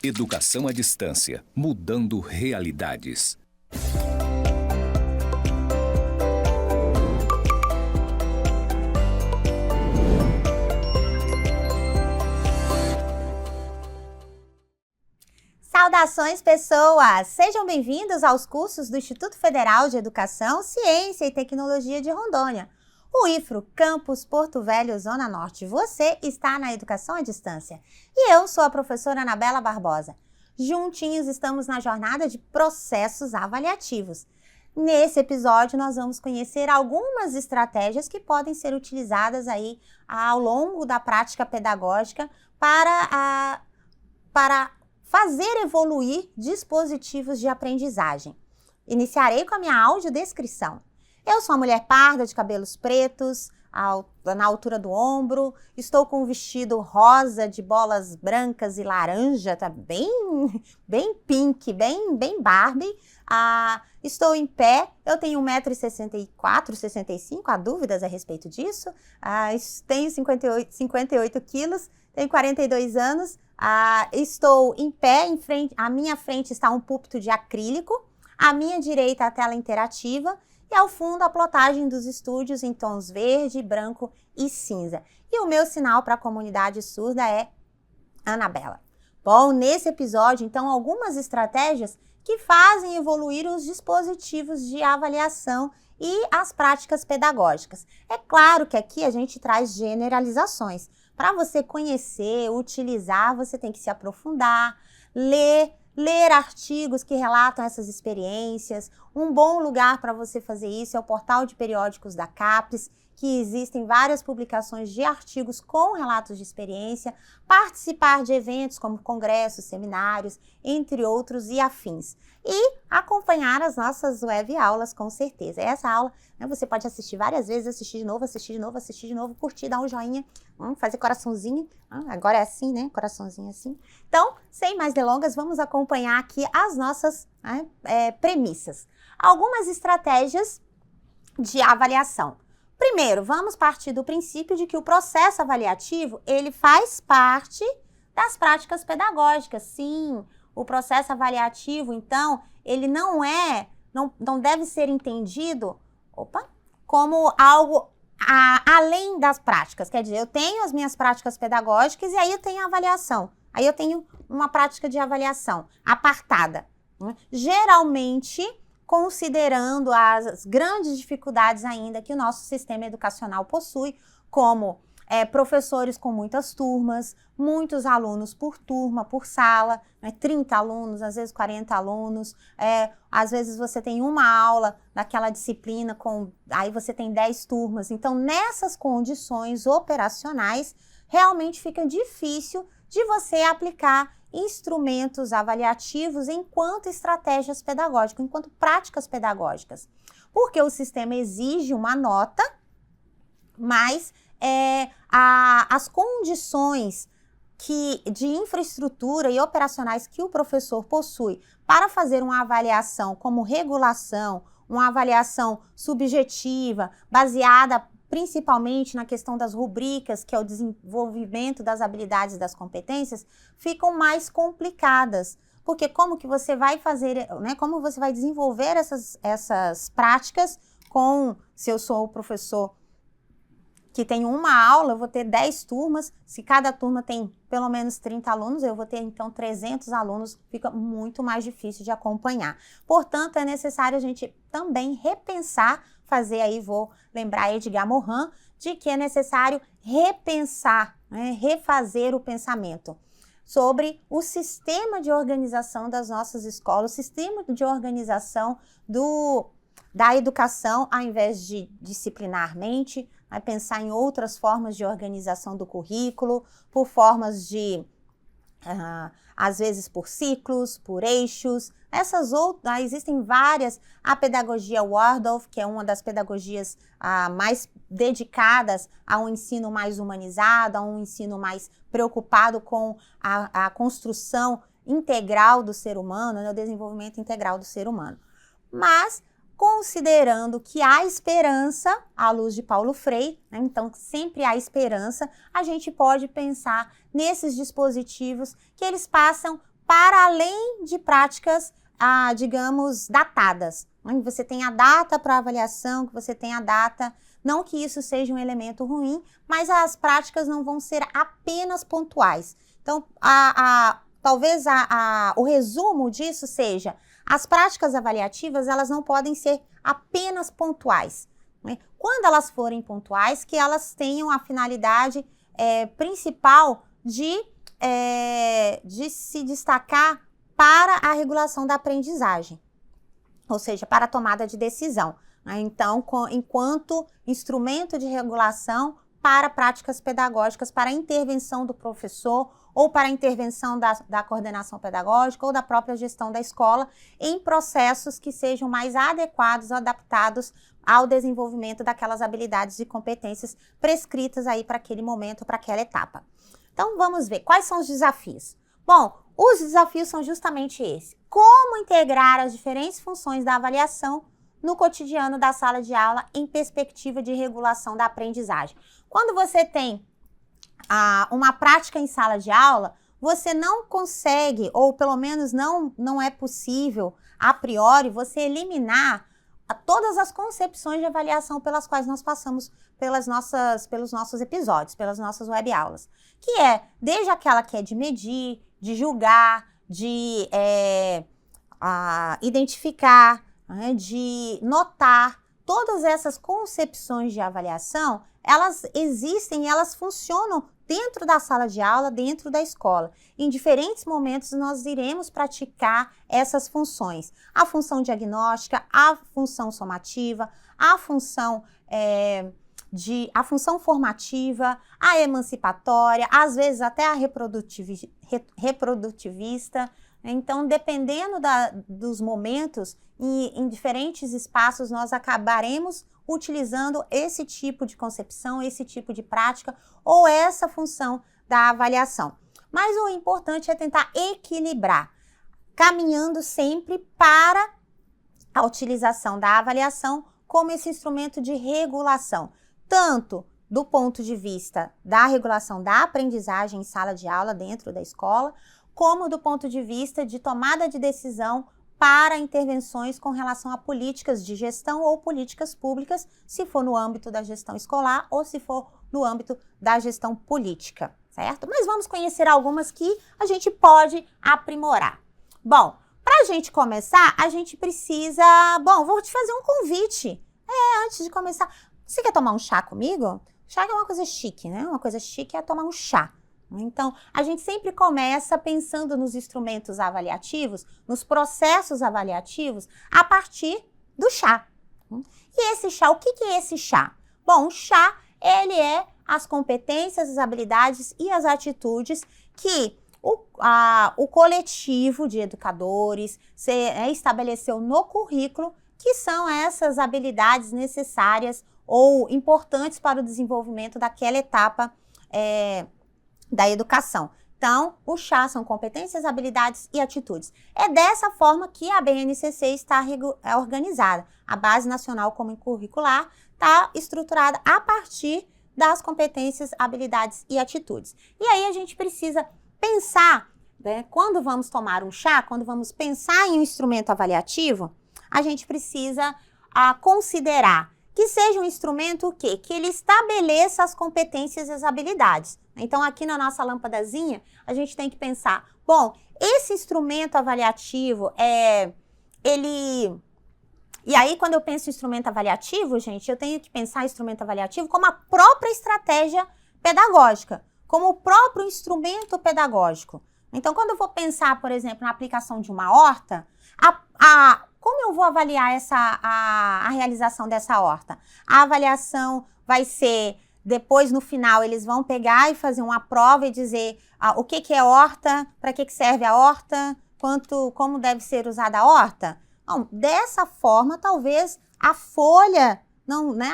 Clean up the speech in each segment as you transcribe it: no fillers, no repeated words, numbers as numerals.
Educação à distância, mudando realidades. Saudações, pessoas! Sejam bem-vindos aos cursos do Instituto Federal de Educação, Ciência e Tecnologia de Rondônia, o IFRO, Campus Porto Velho, Zona Norte. Você está na Educação à Distância e eu sou a professora Anabela Barbosa. Juntinhos estamos na jornada de processos avaliativos. Nesse episódio, nós vamos conhecer algumas estratégias que podem ser utilizadas aí ao longo da prática pedagógica para fazer evoluir dispositivos de aprendizagem. Iniciarei com a minha audiodescrição. Eu sou uma mulher parda de cabelos pretos, na altura do ombro, estou com um vestido rosa de bolas brancas e laranja, tá bem pink, bem Barbie. Estou em pé, eu tenho 1,64 m, 65, há dúvidas a respeito disso. Tenho 58 quilos, tenho 42 anos. Estou em pé, à minha frente está um púlpito de acrílico, à minha direita a tela interativa e ao fundo a plotagem dos estúdios em tons verde, branco e cinza. E o meu sinal para a comunidade surda é Anabela. Bom, nesse episódio, então, algumas estratégias que fazem evoluir os dispositivos de avaliação e as práticas pedagógicas. É claro que aqui a gente traz generalizações. Para você conhecer, utilizar, você tem que se aprofundar, ler artigos que relatam essas experiências. Um bom lugar para você fazer isso é o portal de periódicos da CAPES, que existem várias publicações de artigos com relatos de experiência, participar de eventos como congressos, seminários, entre outros e afins. E acompanhar as nossas web aulas, com certeza. Essa aula, você pode assistir várias vezes, assistir de novo, curtir, dar um joinha, fazer coraçãozinho. Agora é assim, né? Coraçãozinho assim. Então, sem mais delongas, vamos acompanhar aqui as nossas premissas. Algumas estratégias de avaliação. Primeiro, vamos partir do princípio de que o processo avaliativo, ele faz parte das práticas pedagógicas. Sim, o processo avaliativo, então, ele não deve ser entendido, como algo além das práticas. Quer dizer, eu tenho as minhas práticas pedagógicas e aí eu tenho a avaliação. Aí eu tenho uma prática de avaliação apartada. Geralmente, considerando as grandes dificuldades ainda que o nosso sistema educacional possui, como professores com muitas turmas, muitos alunos por turma, por sala, 30 alunos, às vezes 40 alunos, às vezes você tem uma aula daquela disciplina, aí você tem 10 turmas. Então, nessas condições operacionais, realmente fica difícil de você aplicar instrumentos avaliativos enquanto estratégias pedagógicas, enquanto práticas pedagógicas. Porque o sistema exige uma nota, mas as condições de infraestrutura e operacionais que o professor possui para fazer uma avaliação como regulação, uma avaliação subjetiva, baseada principalmente na questão das rubricas, que é o desenvolvimento das habilidades e das competências, ficam mais complicadas. Porque como que você vai fazer, como você vai desenvolver essas práticas se eu sou o professor que tem uma aula, eu vou ter 10 turmas, se cada turma tem pelo menos 30 alunos, eu vou ter então 300 alunos, fica muito mais difícil de acompanhar. Portanto, é necessário a gente também repensar, vou lembrar Edgar Morin, de que é necessário repensar, refazer o pensamento sobre o sistema de organização das nossas escolas, o sistema de organização da educação, ao invés de disciplinarmente, pensar em outras formas de organização do currículo, por formas às vezes por ciclos, por eixos. Existem várias, a pedagogia Waldorf, que é uma das pedagogias mais dedicadas a um ensino mais humanizado, a um ensino mais preocupado com a construção integral do ser humano, o desenvolvimento integral do ser humano. Mas considerando que há esperança, à luz de Paulo Freire, então sempre há esperança, a gente pode pensar nesses dispositivos que eles passam para além de práticas, digamos, datadas. Você tem a data para avaliação, que você tem a data, não que isso seja um elemento ruim, mas as práticas não vão ser apenas pontuais. Então, talvez o resumo disso seja, as práticas avaliativas, elas não podem ser apenas pontuais. Né? Quando elas forem pontuais, que elas tenham a finalidade principal de se destacar para a regulação da aprendizagem, ou seja, para a tomada de decisão. Né? Então, enquanto instrumento de regulação para práticas pedagógicas, para a intervenção do professor ou para a intervenção da coordenação pedagógica ou da própria gestão da escola em processos que sejam mais adequados, adaptados ao desenvolvimento daquelas habilidades e competências prescritas aí para aquele momento, para aquela etapa. Então, vamos ver quais são os desafios. Bom, os desafios são justamente esses. Como integrar as diferentes funções da avaliação no cotidiano da sala de aula em perspectiva de regulação da aprendizagem. Quando você tem uma prática em sala de aula, você não consegue, ou pelo menos não é possível, a priori, você eliminar todas as concepções de avaliação pelas quais nós passamos pelos nossos episódios, pelas nossas web aulas. Que é, desde aquela que é de medir, de julgar, de identificar, de notar, todas essas concepções de avaliação, elas existem e elas funcionam dentro da sala de aula, dentro da escola. Em diferentes momentos nós iremos praticar essas funções. A função diagnóstica, a função somativa, a função formativa, a emancipatória, às vezes até a reprodutivista. Então, dependendo dos momentos, em diferentes espaços, nós acabaremos utilizando esse tipo de concepção, esse tipo de prática ou essa função da avaliação. Mas o importante é tentar equilibrar, caminhando sempre para a utilização da avaliação como esse instrumento de regulação, tanto do ponto de vista da regulação da aprendizagem em sala de aula dentro da escola, como do ponto de vista de tomada de decisão para intervenções com relação a políticas de gestão ou políticas públicas, se for no âmbito da gestão escolar ou se for no âmbito da gestão política, certo? Mas vamos conhecer algumas que a gente pode aprimorar. Bom, para a gente começar, a gente precisa... Bom, vou te fazer um convite. Antes de começar, você quer tomar um chá comigo? Chá é uma coisa chique, né? Uma coisa chique é tomar um chá. Então, a gente sempre começa pensando nos instrumentos avaliativos, nos processos avaliativos, a partir do chá. E esse chá, o que é esse chá? Bom, o chá, ele é as competências, as habilidades e as atitudes que o coletivo de educadores estabeleceu no currículo, que são essas habilidades necessárias ou importantes para o desenvolvimento daquela etapa da educação. Então, o chá são competências, habilidades e atitudes. É dessa forma que a BNCC está organizada. A Base Nacional Comum Curricular está estruturada a partir das competências, habilidades e atitudes. E aí a gente precisa pensar, né, quando vamos tomar um chá, quando vamos pensar em um instrumento avaliativo, a gente precisa considerar que seja um instrumento o quê? Que ele estabeleça as competências e as habilidades. Então, aqui na nossa lâmpadazinha, a gente tem que pensar, bom, esse instrumento avaliativo, E aí, quando eu penso em instrumento avaliativo, gente, eu tenho que pensar em instrumento avaliativo como a própria estratégia pedagógica, como o próprio instrumento pedagógico. Então, quando eu vou pensar, por exemplo, na aplicação de uma horta, como eu vou avaliar a realização dessa horta? A avaliação vai ser, depois no final, eles vão pegar e fazer uma prova e dizer o que é horta, para que serve a horta, como deve ser usada a horta. Bom, dessa forma, talvez a folha,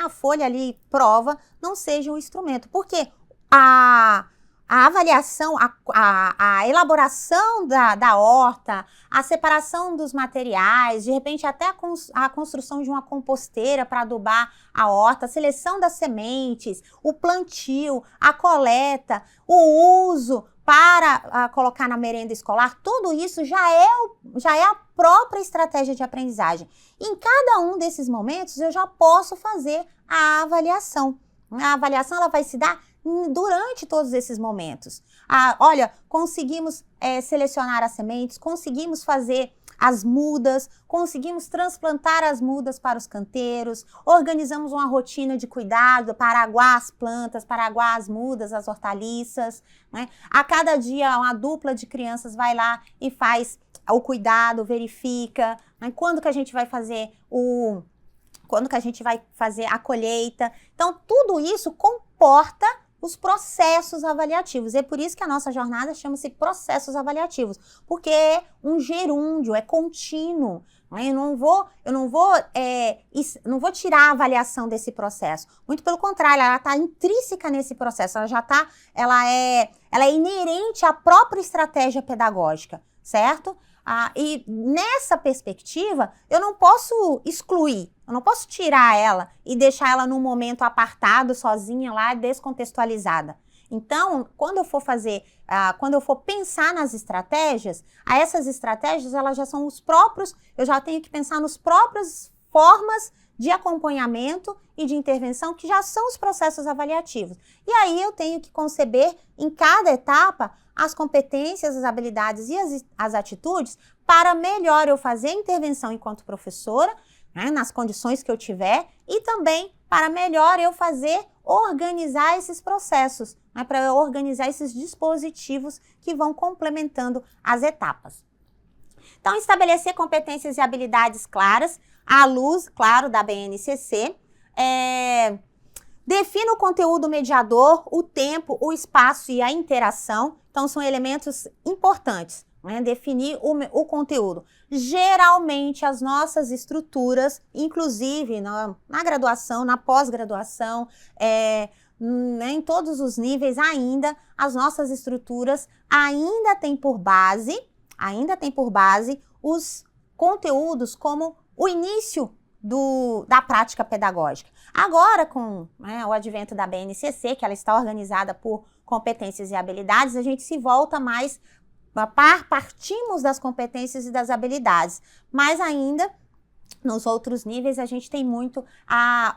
a folha ali, prova, não seja um instrumento. Porque a avaliação, a elaboração da horta, a separação dos materiais, de repente até a construção de uma composteira para adubar a horta, a seleção das sementes, o plantio, a coleta, o uso para colocar na merenda escolar, tudo isso já é a própria estratégia de aprendizagem. Em cada um desses momentos, eu já posso fazer a avaliação. A avaliação ela vai se dar durante todos esses momentos. Olha, conseguimos selecionar as sementes, conseguimos fazer as mudas, conseguimos transplantar as mudas para os canteiros, organizamos uma rotina de cuidado para aguar as plantas, para aguar as mudas, as hortaliças, né? A cada dia uma dupla de crianças vai lá e faz o cuidado, verifica, né? Quando que a gente vai fazer a colheita. Então, tudo isso comporta os processos avaliativos. É por isso que a nossa jornada chama-se processos avaliativos, porque é um gerúndio, é contínuo. Né? Eu não vou tirar a avaliação desse processo. Muito pelo contrário, ela está intrínseca nesse processo. Ela é inerente à própria estratégia pedagógica, certo? E nessa perspectiva, eu não posso excluir, eu não posso tirar ela e deixar ela num momento apartado, sozinha lá, descontextualizada. Então, quando eu for pensar nas estratégias, essas estratégias, elas já são eu já tenho que pensar nos próprios formas de acompanhamento e de intervenção, que já são os processos avaliativos. E aí eu tenho que conceber em cada etapa as competências, as habilidades e as atitudes para melhor eu fazer a intervenção enquanto professora, né, nas condições que eu tiver, e também para melhor eu organizar esses processos, né, para eu organizar esses dispositivos que vão complementando as etapas. Então, estabelecer competências e habilidades claras, à luz, claro, da BNCC. Defina o conteúdo mediador, o tempo, o espaço e a interação. Então, são elementos importantes, né? Definir o conteúdo. Geralmente, as nossas estruturas, inclusive na graduação, na pós-graduação, em todos os níveis ainda, as nossas estruturas ainda têm por base os conteúdos como o início da prática pedagógica. Agora, com o advento da BNCC, que ela está organizada por competências e habilidades, a gente se volta mais, partimos das competências e das habilidades, mas ainda nos outros níveis a gente tem muito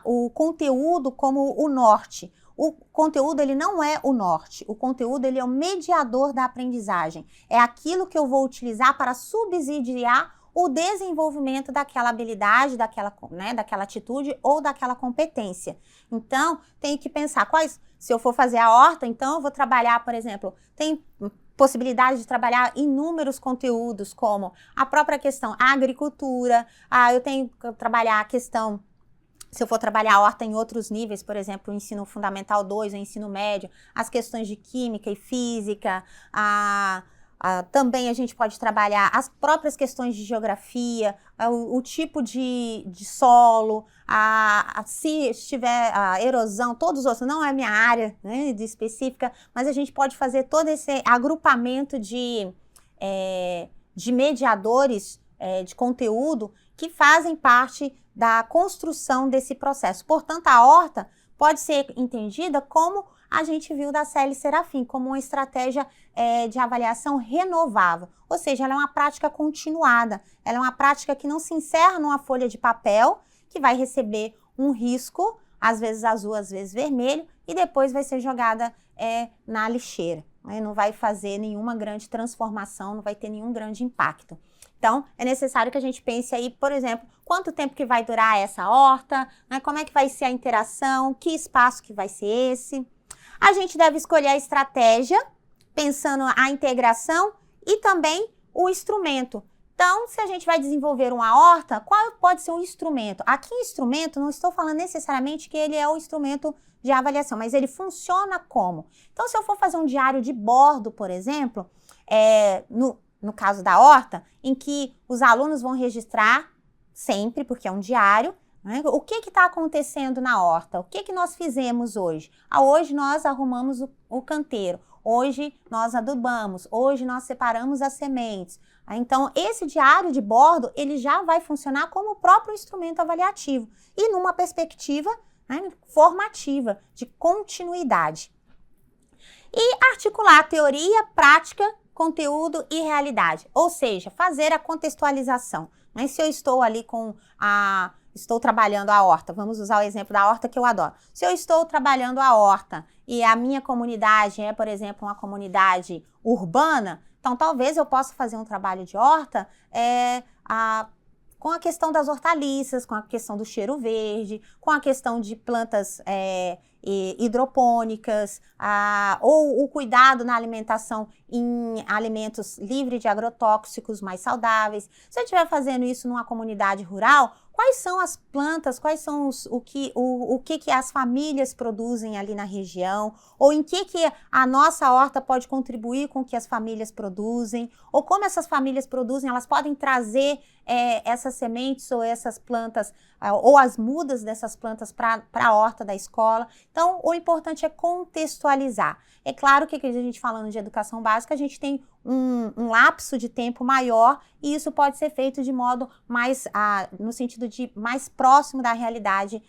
o conteúdo como o norte. O conteúdo, ele não é o norte, o conteúdo, ele é o mediador da aprendizagem, é aquilo que eu vou utilizar para subsidiar o desenvolvimento daquela habilidade, daquela atitude ou daquela competência. Então, tenho que pensar se eu for fazer a horta, então eu vou trabalhar, por exemplo, tem possibilidade de trabalhar inúmeros conteúdos, como a própria questão agricultura, eu tenho que trabalhar a questão, se eu for trabalhar a horta em outros níveis, por exemplo, o ensino fundamental 2, o ensino médio, as questões de química e física, também a gente pode trabalhar as próprias questões de geografia, o tipo de solo, se estiver a erosão, todos os outros, não é minha área, né, de específica, mas a gente pode fazer todo esse agrupamento de mediadores de conteúdo que fazem parte da construção desse processo. Portanto, a horta pode ser entendida como a gente viu da Célia Serafim, como uma estratégia de avaliação renovável. Ou seja, ela é uma prática continuada, ela é uma prática que não se encerra numa folha de papel, que vai receber um risco, às vezes azul, às vezes vermelho, e depois vai ser jogada na lixeira. Né? Não vai fazer nenhuma grande transformação, não vai ter nenhum grande impacto. Então, é necessário que a gente pense aí, por exemplo, quanto tempo que vai durar essa horta, né? Como é que vai ser a interação, que espaço que vai ser esse. A gente deve escolher a estratégia, pensando a integração e também o instrumento. Então, se a gente vai desenvolver uma horta, qual pode ser um instrumento? Aqui, instrumento, não estou falando necessariamente que ele é o instrumento de avaliação, mas ele funciona como? Então, se eu for fazer um diário de bordo, por exemplo, no caso da horta, em que os alunos vão registrar sempre, porque é um diário, né? O que está acontecendo na horta? O que nós fizemos hoje? Hoje nós arrumamos o canteiro, hoje nós adubamos, hoje nós separamos as sementes. Então, esse diário de bordo, ele já vai funcionar como o próprio instrumento avaliativo e numa perspectiva, né, formativa, de continuidade. E articular teoria, prática, conteúdo e realidade, ou seja, fazer a contextualização. Mas se eu estou ali estou trabalhando a horta, vamos usar o exemplo da horta que eu adoro. Se eu estou trabalhando a horta e a minha comunidade é, por exemplo, uma comunidade urbana, então talvez eu possa fazer um trabalho de horta com a questão das hortaliças, com a questão do cheiro verde, com a questão de plantas hidropônicas, ou o cuidado na alimentação em alimentos livres de agrotóxicos, mais saudáveis. Se eu estiver fazendo isso numa comunidade rural, quais são as plantas, quais são o que as famílias produzem ali na região, ou em que a nossa horta pode contribuir com o que as famílias produzem, ou como essas famílias produzem, elas podem trazer essas sementes ou essas plantas, ou as mudas dessas plantas para a horta da escola. Então, o importante é contextualizar. É claro que a gente falando de educação básica, a gente tem um lapso de tempo maior e isso pode ser feito de modo mais, no sentido de mais próximo da realidade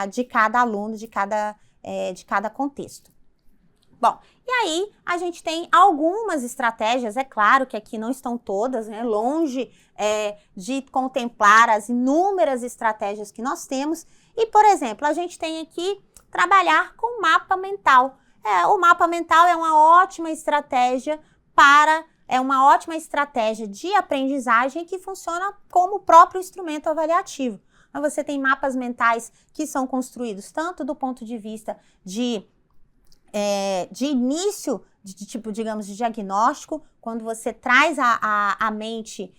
de cada aluno, de cada contexto. Bom, e aí a gente tem algumas estratégias, é claro que aqui não estão todas, né, longe de contemplar as inúmeras estratégias que nós temos. E, por exemplo, a gente tem aqui trabalhar com mapa mental. O mapa mental é uma ótima estratégia de aprendizagem que funciona como o próprio instrumento avaliativo. Então, você tem mapas mentais que são construídos tanto do ponto de vista de início, de tipo, digamos, de diagnóstico, quando você traz à mente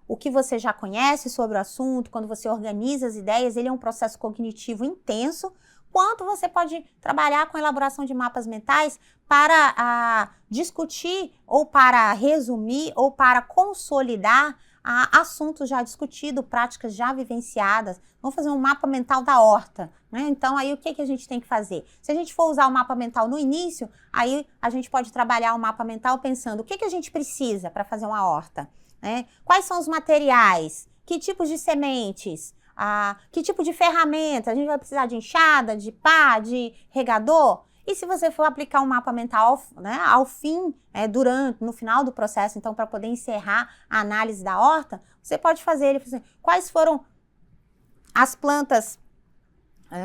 o que você já conhece sobre o assunto, quando você organiza as ideias, ele é um processo cognitivo intenso, quanto você pode trabalhar com a elaboração de mapas mentais para discutir, ou para resumir, ou para consolidar assuntos já discutidos, práticas já vivenciadas. Vamos fazer um mapa mental da horta, né? Então, aí o que a gente tem que fazer? Se a gente for usar o mapa mental no início, aí a gente pode trabalhar o mapa mental pensando o que a gente precisa para fazer uma horta, né? Quais são os materiais? Que tipos de sementes? Que tipo de ferramenta? A gente vai precisar de enxada, de pá, de regador? E se você for aplicar um mapa mental, né, ao fim, no final do processo, então, para poder encerrar a análise da horta, você pode fazer quais foram as plantas,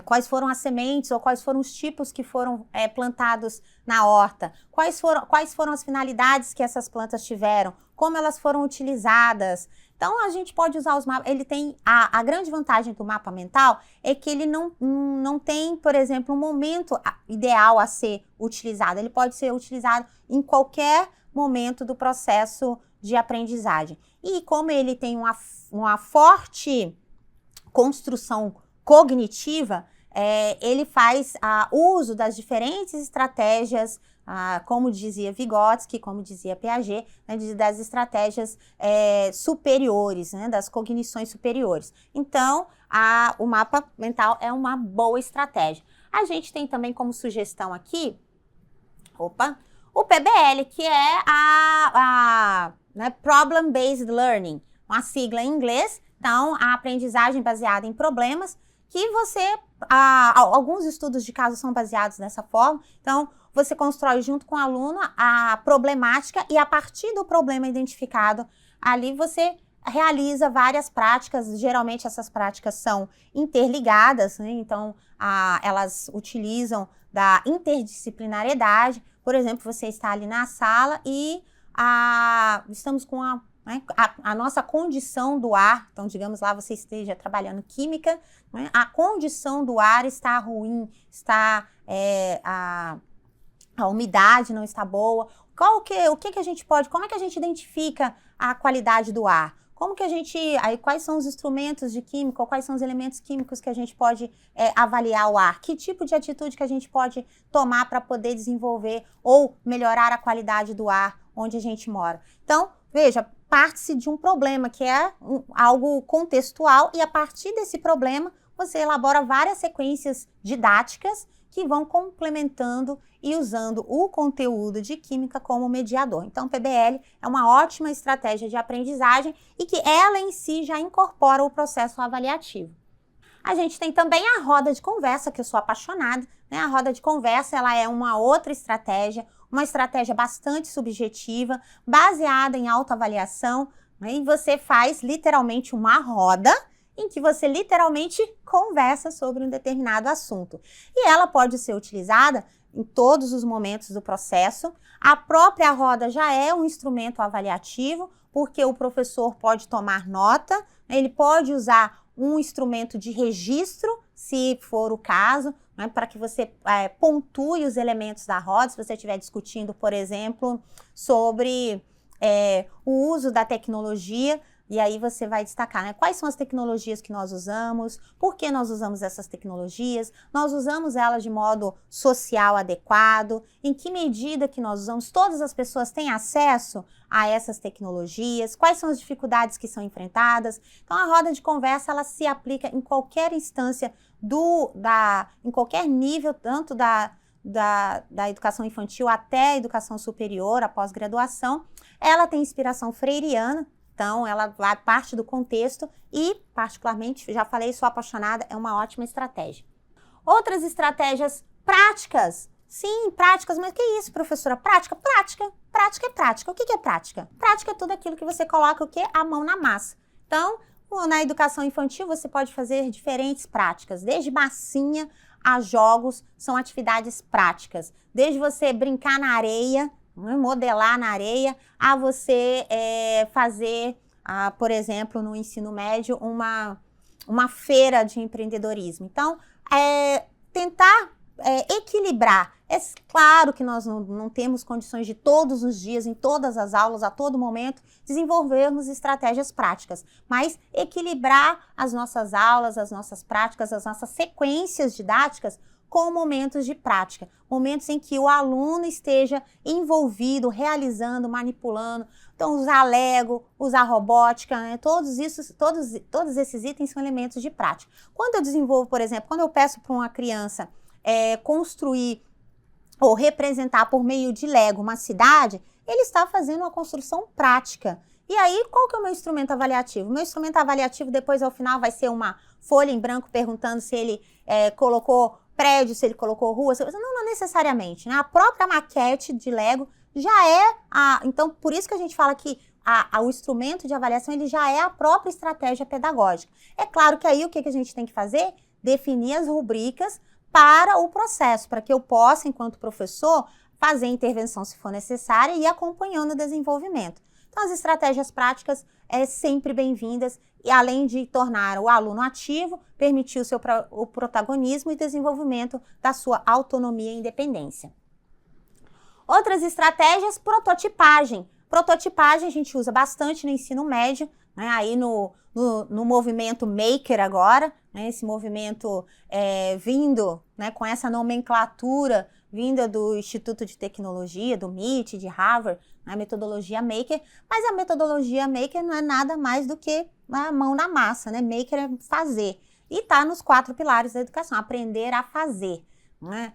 quais foram as sementes, ou quais foram os tipos que foram plantados na horta, quais foram as finalidades que essas plantas tiveram, como elas foram utilizadas. Então, a gente pode usar os mapas. Ele tem a grande vantagem do mapa mental é que ele não tem, por exemplo, um momento ideal a ser utilizado. Ele pode ser utilizado em qualquer momento do processo de aprendizagem. E como ele tem uma forte construção cognitiva, ele faz uso das diferentes estratégias, como dizia Vygotsky, como dizia Piaget, né, das estratégias superiores, né, das cognições superiores. Então, o mapa mental é uma boa estratégia. A gente tem também como sugestão aqui, o PBL, que é né, Problem Based Learning, uma sigla em inglês. Então, a aprendizagem baseada em problemas, que alguns estudos de caso são baseados nessa forma. Então, você constrói junto com o aluno a problemática e a partir do problema identificado, ali você realiza várias práticas. Geralmente essas práticas são interligadas, né? Então, elas utilizam da interdisciplinariedade. Por exemplo, você está ali na sala e estamos com a nossa condição do ar, então, digamos lá, você esteja trabalhando química, né? A condição do ar está ruim, a umidade não está boa. Como é que a gente identifica a qualidade do ar? Quais são os instrumentos de química, ou quais são os elementos químicos que a gente pode avaliar o ar? Que tipo de atitude que a gente pode tomar para poder desenvolver ou melhorar a qualidade do ar onde a gente mora? Então, veja, parte-se de um problema que é algo contextual e a partir desse problema você elabora várias sequências didáticas que vão complementando e usando o conteúdo de química como mediador. Então, PBL é uma ótima estratégia de aprendizagem e que ela em si já incorpora o processo avaliativo. A gente tem também a roda de conversa, que eu sou apaixonada, né? A roda de conversa, ela é uma outra estratégia, uma estratégia bastante subjetiva, baseada em autoavaliação, né? E você faz literalmente uma roda em que você literalmente conversa sobre um determinado assunto. E ela pode ser utilizada em todos os momentos do processo. A própria roda já é um instrumento avaliativo, porque o professor pode tomar nota, ele pode usar um instrumento de registro, se for o caso, né, para que você pontue os elementos da roda, se você estiver discutindo, por exemplo, sobre o uso da tecnologia. E aí você vai destacar, né? Quais são as tecnologias que nós usamos, por que nós usamos essas tecnologias, nós usamos elas de modo social adequado, em que medida que nós usamos, todas as pessoas têm acesso a essas tecnologias, quais são as dificuldades que são enfrentadas. Então a roda de conversa, ela se aplica em qualquer instância, em qualquer nível, tanto da educação infantil até a educação superior, a pós-graduação. Ela tem inspiração freiriana. Então, ela vai parte do contexto e, particularmente, já falei, sou apaixonada, é uma ótima estratégia. Outras estratégias práticas. Sim, práticas, mas que isso, professora? Prática? Prática. Prática é prática. O que é prática? Prática é tudo aquilo que você coloca o quê? A mão na massa. Então, na educação infantil, você pode fazer diferentes práticas, desde massinha a jogos, são atividades práticas. Desde você brincar na areia, modelar na areia, a você fazer, por exemplo, no ensino médio, uma feira de empreendedorismo. Então, tentar equilibrar. É claro que nós não temos condições de todos os dias, em todas as aulas, a todo momento, desenvolvermos estratégias práticas, mas equilibrar as nossas aulas, as nossas práticas, as nossas sequências didáticas com momentos de prática, momentos em que o aluno esteja envolvido, realizando, manipulando. Então, usar Lego, usar robótica, né? Todos esses itens são elementos de prática. Quando eu desenvolvo, por exemplo, quando eu peço para uma criança construir ou representar por meio de Lego uma cidade, ele está fazendo uma construção prática. E aí, qual que é o meu instrumento avaliativo? O meu instrumento avaliativo, depois, ao final, vai ser uma folha em branco perguntando se ele colocou prédio, se ele colocou rua, não necessariamente, né? A própria maquete de Lego já é então, por isso que a gente fala que o instrumento de avaliação, ele já é a própria estratégia pedagógica. É claro que aí o que a gente tem que fazer? Definir as rubricas para o processo, para que eu possa, enquanto professor, fazer intervenção se for necessária e ir acompanhando o desenvolvimento. Então, as estratégias práticas sempre bem-vindas, e além de tornar o aluno ativo, permitir o protagonismo e desenvolvimento da sua autonomia e independência. Outras estratégias, prototipagem. Prototipagem a gente usa bastante no ensino médio, né? Aí no movimento Maker agora, né? Esse movimento vindo, né, com essa nomenclatura vinda do Instituto de Tecnologia, do MIT, de Harvard, a metodologia Maker, mas a metodologia Maker não é nada mais do que a mão na massa, né? Maker é fazer. E está nos 4 pilares da educação, aprender a fazer, né?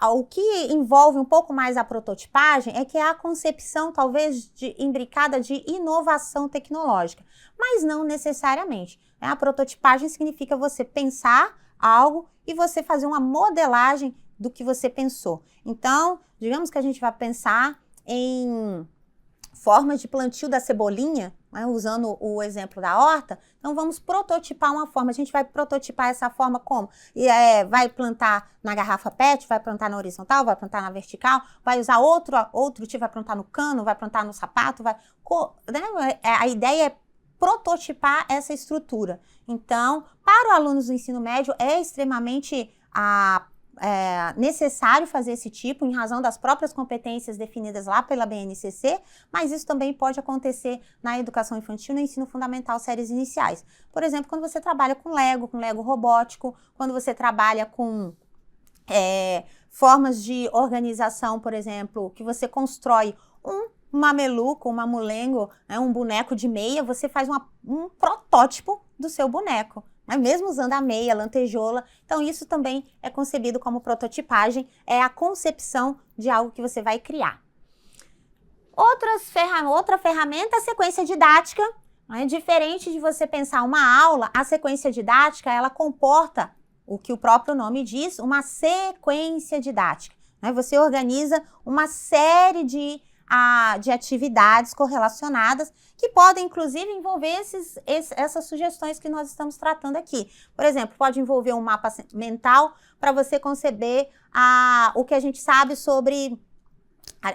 O que envolve um pouco mais a prototipagem é que é a concepção, talvez, imbricada de inovação tecnológica, mas não necessariamente. A prototipagem significa você pensar algo e você fazer uma modelagem do que você pensou. Então, digamos que a gente vai pensar em formas de plantio da cebolinha, né, usando o exemplo da horta. Então, vamos prototipar uma forma. A gente vai prototipar essa forma como? Vai plantar na garrafa PET, vai plantar na horizontal, vai plantar na vertical, vai usar outro tipo, vai plantar no cano, vai plantar no sapato, né? A ideia é prototipar essa estrutura. Então, para os alunos do ensino médio, é extremamente necessário fazer esse tipo, em razão das próprias competências definidas lá pela BNCC, mas isso também pode acontecer na educação infantil, no ensino fundamental, séries iniciais. Por exemplo, quando você trabalha com Lego robótico, quando você trabalha com formas de organização, por exemplo, que você constrói um mameluco, um mamulengo, né, um boneco de meia, você faz um protótipo do seu boneco, né, mesmo usando a meia, lantejola. Então, isso também é concebido como prototipagem, é a concepção de algo que você vai criar. Outra ferramenta é a sequência didática. É diferente de você pensar uma aula, a sequência didática, ela comporta o que o próprio nome diz, uma sequência didática. Né? Você organiza uma série de atividades correlacionadas que podem, inclusive, envolver essas sugestões que nós estamos tratando aqui. Por exemplo, pode envolver um mapa mental para você conceber o que a gente sabe sobre...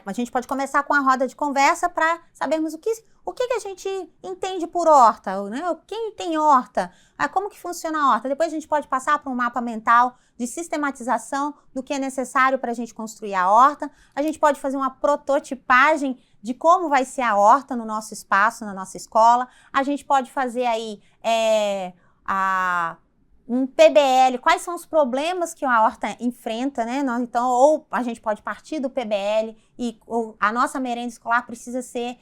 A gente pode começar com a roda de conversa para sabermos o que a gente entende por horta, né? Quem tem horta, como que funciona a horta. Depois a gente pode passar para um mapa mental de sistematização do que é necessário para a gente construir a horta. A gente pode fazer uma prototipagem de como vai ser a horta no nosso espaço, na nossa escola. A gente pode fazer aí um PBL, quais são os problemas que a horta enfrenta, né? Então, ou a gente pode partir do PBL ou a nossa merenda escolar precisa ser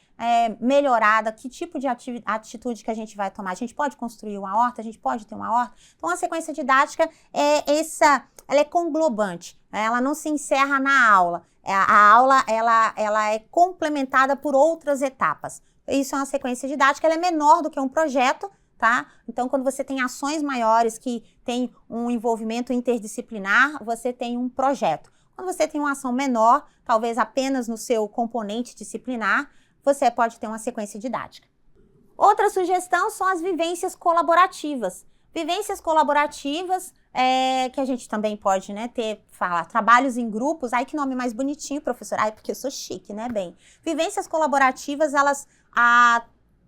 melhorada, que tipo de atitude que a gente vai tomar? A gente pode construir uma horta, a gente pode ter uma horta. Então, a sequência didática ela é conglobante, né? Ela não se encerra na aula. A aula, ela é complementada por outras etapas. Isso é uma sequência didática, ela é menor do que um projeto, tá? Então, quando você tem ações maiores que tem um envolvimento interdisciplinar, você tem um projeto. Quando você tem uma ação menor, talvez apenas no seu componente disciplinar, você pode ter uma sequência didática. Outra sugestão são as vivências colaborativas. Vivências colaborativas, que a gente também pode, né, falar trabalhos em grupos. Ai, que nome mais bonitinho, professor. Ai, porque eu sou chique, né, bem? Vivências colaborativas, elas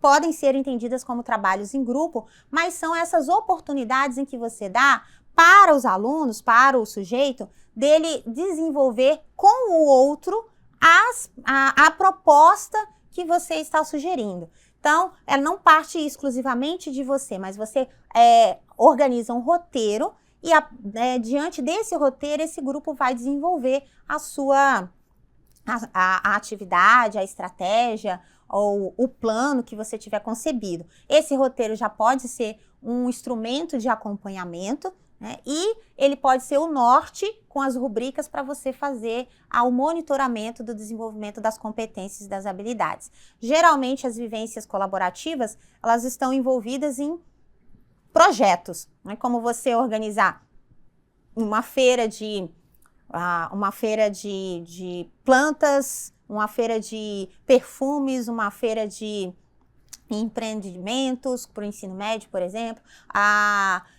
podem ser entendidas como trabalhos em grupo, mas são essas oportunidades em que você dá para os alunos, para o sujeito, dele desenvolver com o outro a proposta que você está sugerindo. Então, ela não parte exclusivamente de você, mas você organiza um roteiro e diante desse roteiro, esse grupo vai desenvolver a atividade, a estratégia, ou o plano que você tiver concebido. Esse roteiro já pode ser um instrumento de acompanhamento, né? E ele pode ser o norte com as rubricas para você fazer o monitoramento do desenvolvimento das competências e das habilidades. Geralmente, as vivências colaborativas, elas estão envolvidas em projetos, né? Como você organizar uma feira de plantas, uma feira de perfumes, uma feira de empreendimentos para o ensino médio, por exemplo.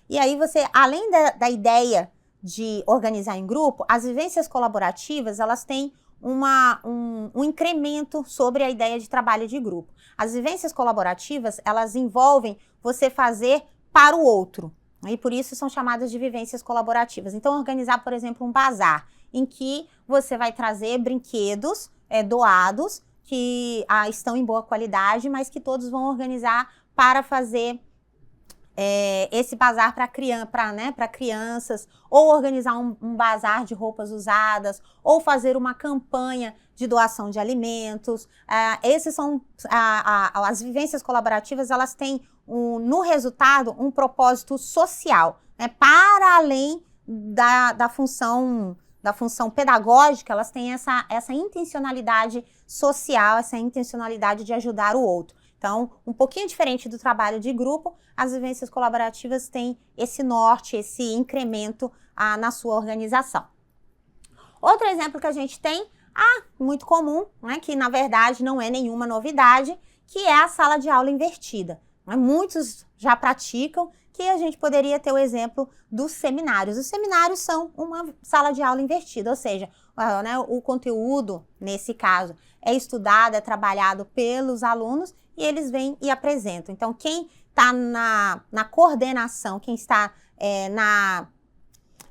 E aí você, além da ideia de organizar em grupo, as vivências colaborativas, elas têm um incremento sobre a ideia de trabalho de grupo. As vivências colaborativas, elas envolvem você fazer para o outro, e por isso são chamadas de vivências colaborativas. Então, organizar, por exemplo, um bazar, em que você vai trazer brinquedos doados, que estão em boa qualidade, mas que todos vão organizar para fazer esse bazar para crianças, ou organizar um bazar de roupas usadas, ou fazer uma campanha de doação de alimentos. Esses são as vivências colaborativas, elas têm no resultado um propósito social, né, para além da função pedagógica. Elas têm essa intencionalidade social, essa intencionalidade de ajudar o outro. Então, um pouquinho diferente do trabalho de grupo, as vivências colaborativas têm esse norte, esse incremento na sua organização. Outro exemplo que a gente tem, muito comum, né, que na verdade não é nenhuma novidade, que é a sala de aula invertida. Muitos já praticam, que a gente poderia ter o exemplo dos seminários. Os seminários são uma sala de aula invertida, ou seja, o conteúdo, nesse caso, é estudado, é trabalhado pelos alunos e eles vêm e apresentam. Então, quem está na coordenação, quem está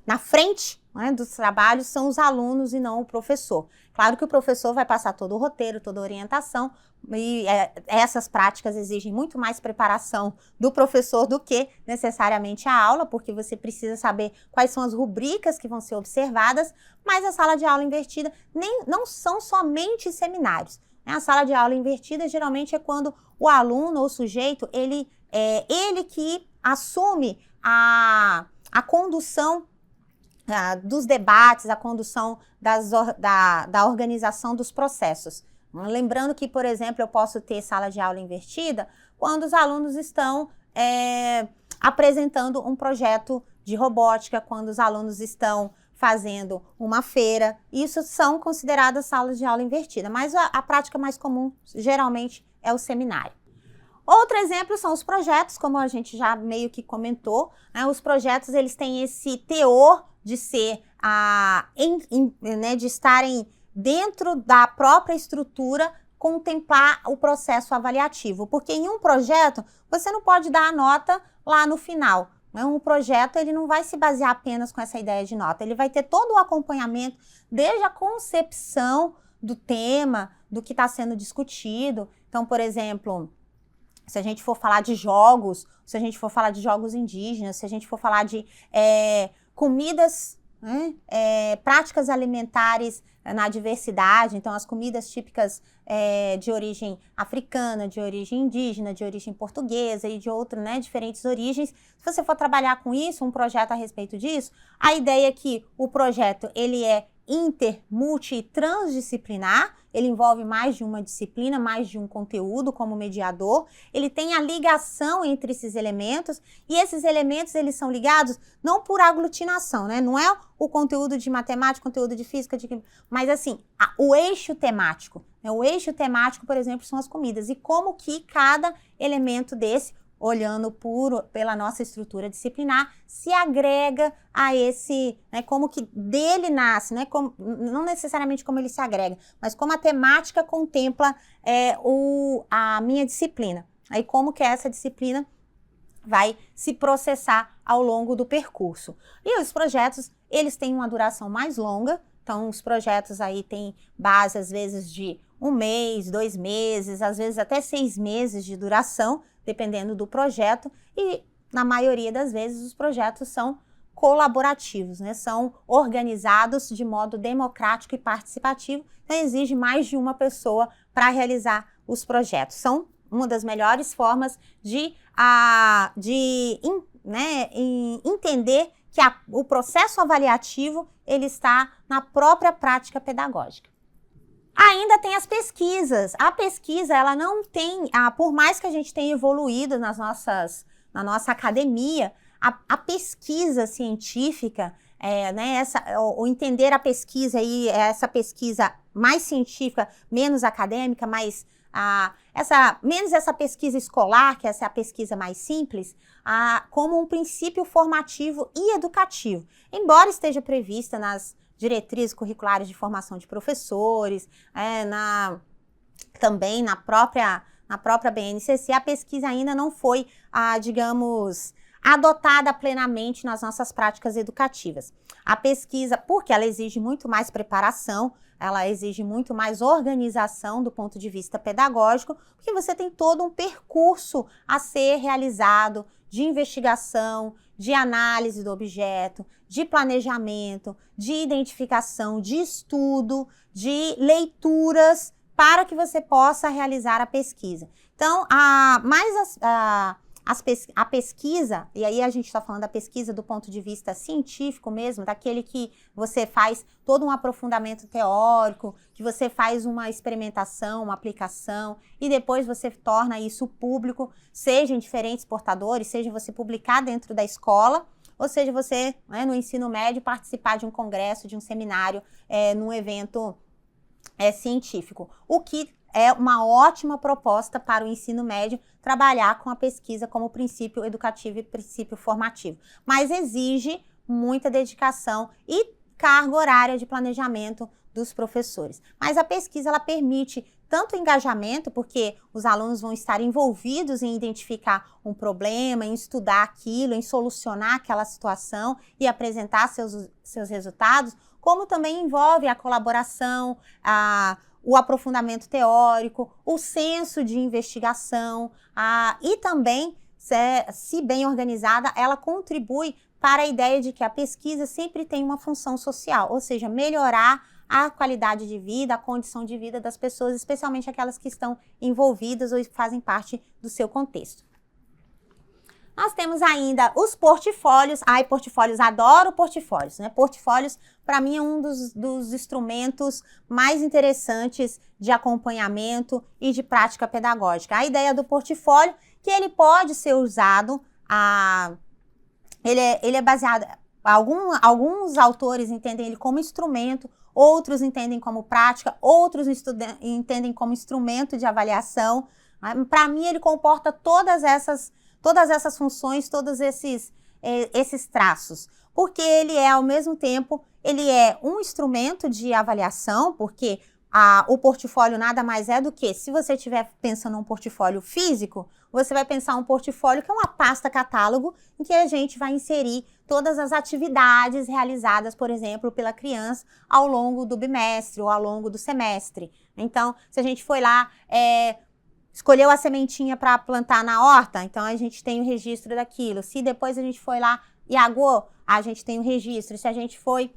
na frente, né, dos trabalhos são os alunos e não o professor. Claro que o professor vai passar todo o roteiro, toda a orientação, e essas práticas exigem muito mais preparação do professor do que necessariamente a aula, porque você precisa saber quais são as rubricas que vão ser observadas, mas a sala de aula invertida não são somente seminários, né? A sala de aula invertida geralmente é quando o aluno ou o sujeito, ele que assume a condução dos debates, a condução da organização dos processos. Lembrando que, por exemplo, eu posso ter sala de aula invertida quando os alunos estão apresentando um projeto de robótica, quando os alunos estão fazendo uma feira. Isso são consideradas salas de aula invertida, mas a prática mais comum, geralmente, é o seminário. Outro exemplo são os projetos, como a gente já meio que comentou, né? Os projetos, eles têm esse teor de ser, né, de estarem dentro da própria estrutura, contemplar o processo avaliativo, porque em um projeto, você não pode dar a nota lá no final. Um projeto, ele não vai se basear apenas com essa ideia de nota, ele vai ter todo o acompanhamento, desde a concepção do tema, do que está sendo discutido. Então, por exemplo, se a gente for falar de jogos, se a gente for falar de jogos indígenas, se a gente for falar de comidas, né, práticas alimentares na diversidade, então as comidas típicas de origem africana, de origem indígena, de origem portuguesa e de outras, né, diferentes origens. Se você for trabalhar com isso, um projeto a respeito disso, a ideia é que o projeto ele é inter, multi e transdisciplinar, ele envolve mais de uma disciplina, mais de um conteúdo como mediador, ele tem a ligação entre esses elementos, e esses elementos eles são ligados não por aglutinação, né? Não é o conteúdo de matemática, conteúdo de física, mas assim, o eixo temático. Né? O eixo temático, por exemplo, são as comidas, e como que cada elemento desse, olhando pela nossa estrutura disciplinar, se agrega a esse, né, como que dele nasce, né, não necessariamente como ele se agrega, mas como a temática contempla a minha disciplina. Aí como que essa disciplina vai se processar ao longo do percurso. E os projetos, eles têm uma duração mais longa, então os projetos aí têm base às vezes de 1 mês, 2 meses, às vezes até 6 meses de duração, dependendo do projeto, e na maioria das vezes os projetos são colaborativos, né? São organizados de modo democrático e participativo, então exige mais de uma pessoa para realizar os projetos. São uma das melhores formas de entender que o processo avaliativo ele está na própria prática pedagógica. Ainda tem as pesquisas. A pesquisa, ela não tem, por mais que a gente tenha evoluído na nossa academia, a pesquisa científica, né, o entender a pesquisa e essa pesquisa mais científica, menos acadêmica, mais menos essa pesquisa escolar, que essa é a pesquisa mais simples, como um princípio formativo e educativo, embora esteja prevista nas diretrizes curriculares de formação de professores, também na própria BNCC, a pesquisa ainda não foi, digamos, adotada plenamente nas nossas práticas educativas. A pesquisa, porque ela exige muito mais preparação, ela exige muito mais organização do ponto de vista pedagógico, porque você tem todo um percurso a ser realizado de investigação, de análise do objeto, de planejamento, de identificação, de estudo, de leituras, para que você possa realizar a pesquisa. Então, a pesquisa, e aí a gente está falando da pesquisa do ponto de vista científico mesmo, daquele que você faz todo um aprofundamento teórico, que você faz uma experimentação, uma aplicação, e depois você torna isso público, seja em diferentes portadores, seja você publicar dentro da escola, ou seja você, né, no ensino médio, participar de um congresso, de um seminário, num evento científico. O que é uma ótima proposta para o ensino médio trabalhar com a pesquisa como princípio educativo e princípio formativo. Mas exige muita dedicação e carga horária de planejamento dos professores. Mas a pesquisa ela permite tanto engajamento, porque os alunos vão estar envolvidos em identificar um problema, em estudar aquilo, em solucionar aquela situação e apresentar seus resultados, como também envolve a colaboração, o aprofundamento teórico, o senso de investigação, e também, se bem organizada, ela contribui para a ideia de que a pesquisa sempre tem uma função social, ou seja, melhorar a qualidade de vida, a condição de vida das pessoas, especialmente aquelas que estão envolvidas ou fazem parte do seu contexto. Nós temos ainda os portfólios. Ai, portfólios, adoro portfólios, né? Portfólios, para mim, é um dos instrumentos mais interessantes de acompanhamento e de prática pedagógica. A ideia do portfólio, que ele pode ser usado, ele é baseado, alguns autores entendem ele como instrumento, outros entendem como prática, outros entendem como instrumento de avaliação. Para mim, ele comporta todas essas funções, todos esses traços, porque ele é, ao mesmo tempo, ele é um instrumento de avaliação, porque o portfólio nada mais é do que, se você estiver pensando num portfólio físico, você vai pensar um portfólio que é uma pasta catálogo em que a gente vai inserir todas as atividades realizadas, por exemplo, pela criança ao longo do bimestre ou ao longo do semestre. Então, se a gente foi lá, escolheu a sementinha para plantar na horta, então a gente tem o registro daquilo. Se depois a gente foi lá e aguou, a gente tem o registro. Se a gente foi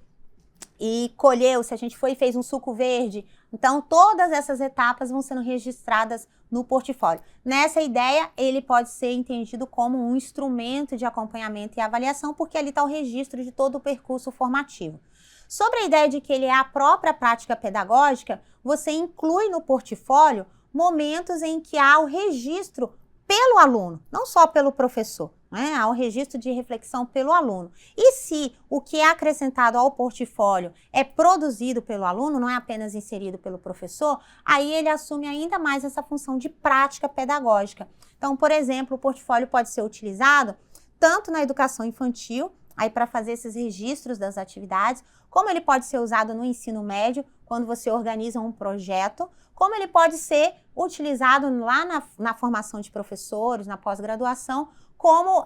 e colheu, se a gente foi e fez um suco verde. Então, todas essas etapas vão sendo registradas no portfólio. Nessa ideia, ele pode ser entendido como um instrumento de acompanhamento e avaliação, porque ali está o registro de todo o percurso formativo. Sobre a ideia de que ele é a própria prática pedagógica, você inclui no portfólio momentos em que há o registro pelo aluno, não só pelo professor, né? Há um registro de reflexão pelo aluno. E se o que é acrescentado ao portfólio é produzido pelo aluno, não é apenas inserido pelo professor, aí ele assume ainda mais essa função de prática pedagógica. Então, por exemplo, o portfólio pode ser utilizado tanto na educação infantil, aí para fazer esses registros das atividades, como ele pode ser usado no ensino médio, quando você organiza um projeto, como ele pode ser utilizado lá na formação de professores, na pós-graduação, como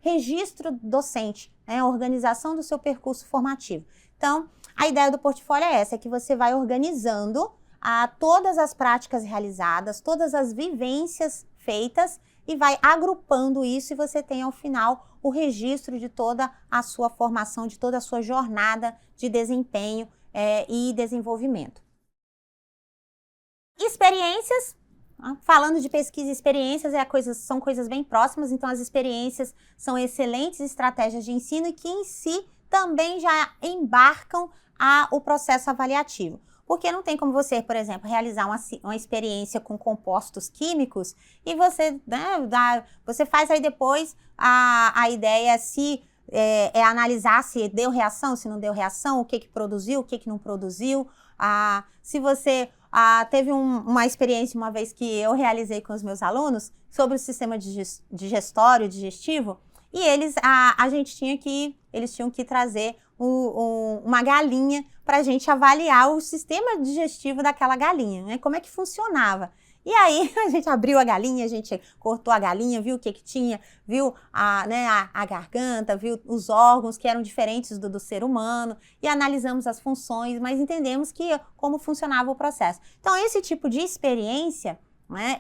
registro docente, né, a organização do seu percurso formativo. Então, a ideia do portfólio é essa, é que você vai organizando todas as práticas realizadas, todas as vivências feitas e vai agrupando isso e você tem, ao final, o registro de toda a sua formação, de toda a sua jornada de desempenho e desenvolvimento. Experiências, falando de pesquisa e experiências, são coisas bem próximas, então as experiências são excelentes estratégias de ensino e que em si também já embarcam o processo avaliativo. Porque não tem como você, por exemplo, realizar uma experiência com compostos químicos e você, né, você faz aí depois a ideia é analisar se deu reação, se não deu reação, o que produziu, o que não produziu. Se você teve uma experiência uma vez que eu realizei com os meus alunos sobre o sistema digestório, digestivo, e eles tinham que trazer uma galinha para a gente avaliar o sistema digestivo daquela galinha, né? Como é que funcionava. E aí a gente abriu a galinha, a gente cortou a galinha, viu o que tinha, viu a garganta, viu os órgãos que eram diferentes do ser humano e analisamos as funções, mas entendemos como funcionava o processo. Então, esse tipo de experiência, né,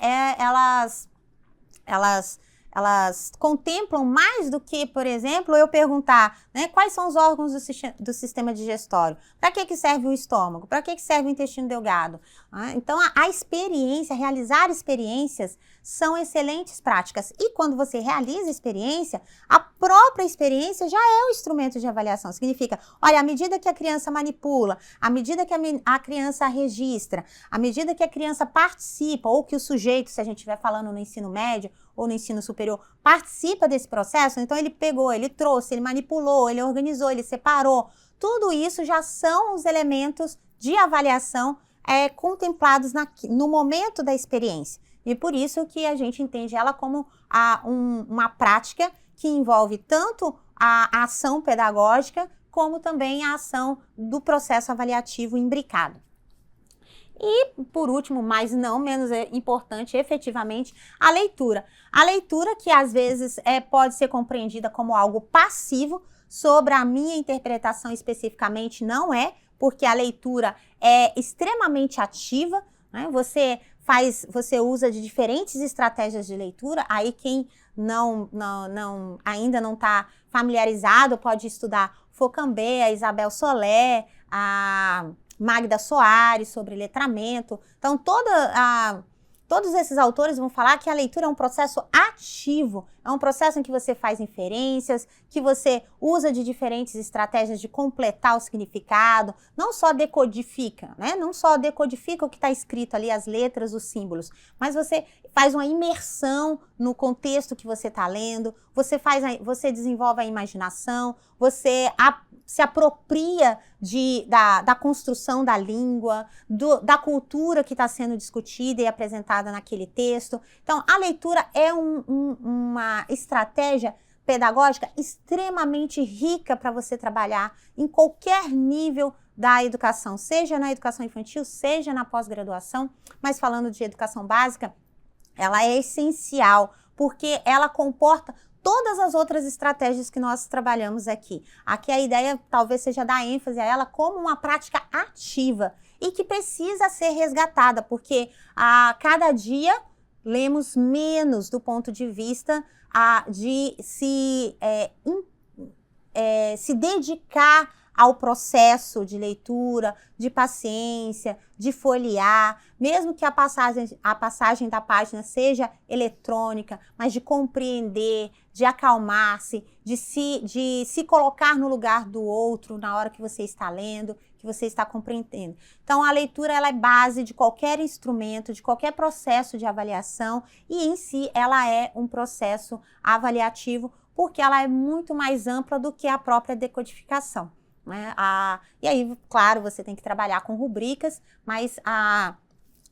elas contemplam mais do que, por exemplo, eu perguntar, né, quais são os órgãos do sistema digestório, para que serve o estômago, para que serve o intestino delgado. Então, a experiência, realizar experiências são excelentes práticas. E quando você realiza a experiência, a própria experiência já é um instrumento de avaliação. Significa, olha, à medida que a criança manipula, à medida que a criança registra, à medida que a criança participa, ou que o sujeito, se a gente estiver falando no ensino médio ou no ensino superior, participa desse processo, então ele pegou, ele trouxe, ele manipulou, ele organizou, ele separou. Tudo isso já são os elementos de avaliação contemplados no momento da experiência. E por isso que a gente entende ela como uma prática que envolve tanto a ação pedagógica, como também a ação do processo avaliativo imbricado. E, por último, mas não menos importante, efetivamente, a leitura. A leitura que, às vezes, pode ser compreendida como algo passivo, sobre a minha interpretação especificamente não é, porque a leitura é extremamente ativa, né? Você usa de diferentes estratégias de leitura, aí quem ainda não está familiarizado pode estudar Foucambé, a Isabel Soler, a Magda Soares sobre letramento. Então, Todos esses autores vão falar que a leitura é um processo ativo, é um processo em que você faz inferências, que você usa de diferentes estratégias de completar o significado, não só decodifica, né? Não só decodifica o que está escrito ali, as letras, os símbolos, mas você faz uma imersão no contexto que você está lendo, você desenvolve a imaginação, você se apropria da construção da língua, da cultura que está sendo discutida e apresentada naquele texto. Então, a leitura é uma estratégia pedagógica extremamente rica para você trabalhar em qualquer nível da educação, seja na educação infantil, seja na pós-graduação, mas falando de educação básica, ela é essencial, porque ela comporta todas as outras estratégias que nós trabalhamos aqui. Aqui a ideia talvez seja dar ênfase a ela como uma prática ativa e que precisa ser resgatada, porque a cada dia lemos menos do ponto de vista de se dedicar ao processo de leitura, de paciência, de folhear, mesmo que a passagem da página seja eletrônica, mas de compreender, de acalmar-se, de se colocar no lugar do outro na hora que você está lendo, que você está compreendendo. Então, a leitura ela é base de qualquer instrumento, de qualquer processo de avaliação e, em si, ela é um processo avaliativo porque ela é muito mais ampla do que a própria decodificação. Né? E aí, claro, você tem que trabalhar com rubricas, mas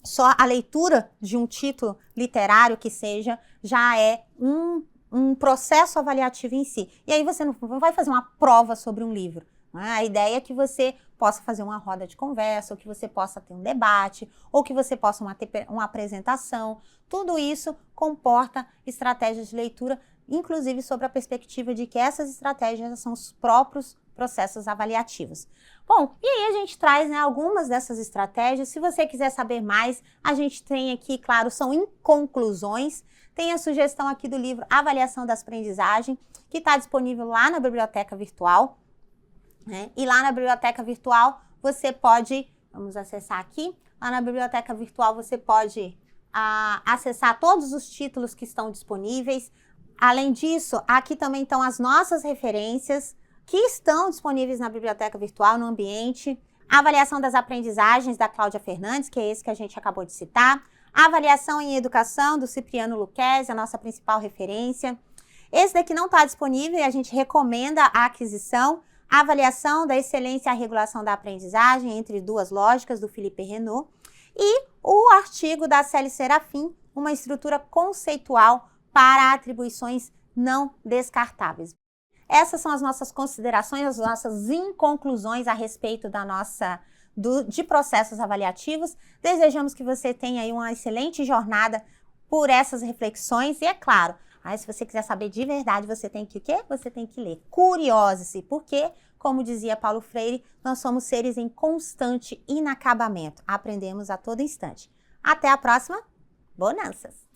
só a leitura de um título literário que seja, já é um processo avaliativo em si. E aí você não vai fazer uma prova sobre um livro. Né? A ideia é que você possa fazer uma roda de conversa, ou que você possa ter um debate, ou que você possa ter uma apresentação. Tudo isso comporta estratégias de leitura, inclusive sobre a perspectiva de que essas estratégias são os próprios processos avaliativos. Bom, e aí a gente traz, né, algumas dessas estratégias. Se você quiser saber mais, a gente tem aqui, claro, são em conclusões. Tem a sugestão aqui do livro Avaliação das Aprendizagens, que está disponível lá na biblioteca virtual. Né? E lá na biblioteca virtual você pode, vamos acessar aqui, lá na biblioteca virtual você pode acessar todos os títulos que estão disponíveis. Além disso, aqui também estão as nossas referências, que estão disponíveis na biblioteca virtual, no ambiente. A avaliação das aprendizagens da Cláudia Fernandes, que é esse que a gente acabou de citar. A avaliação em educação do Cipriano Lucchesi, a nossa principal referência. Esse daqui não está disponível e a gente recomenda a aquisição. A avaliação da excelência e a regulação da aprendizagem entre duas lógicas, do Felipe Renaud. E o artigo da Célia Serafim, uma estrutura conceitual para atribuições não descartáveis. Essas são as nossas considerações, as nossas inconclusões a respeito de processos avaliativos. Desejamos que você tenha aí uma excelente jornada por essas reflexões. E é claro, aí se você quiser saber de verdade, você tem que o quê? Você tem que ler. Curiose-se, porque, como dizia Paulo Freire, nós somos seres em constante inacabamento. Aprendemos a todo instante. Até a próxima. Bonanças!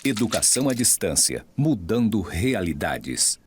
Educação à distância, mudando realidades.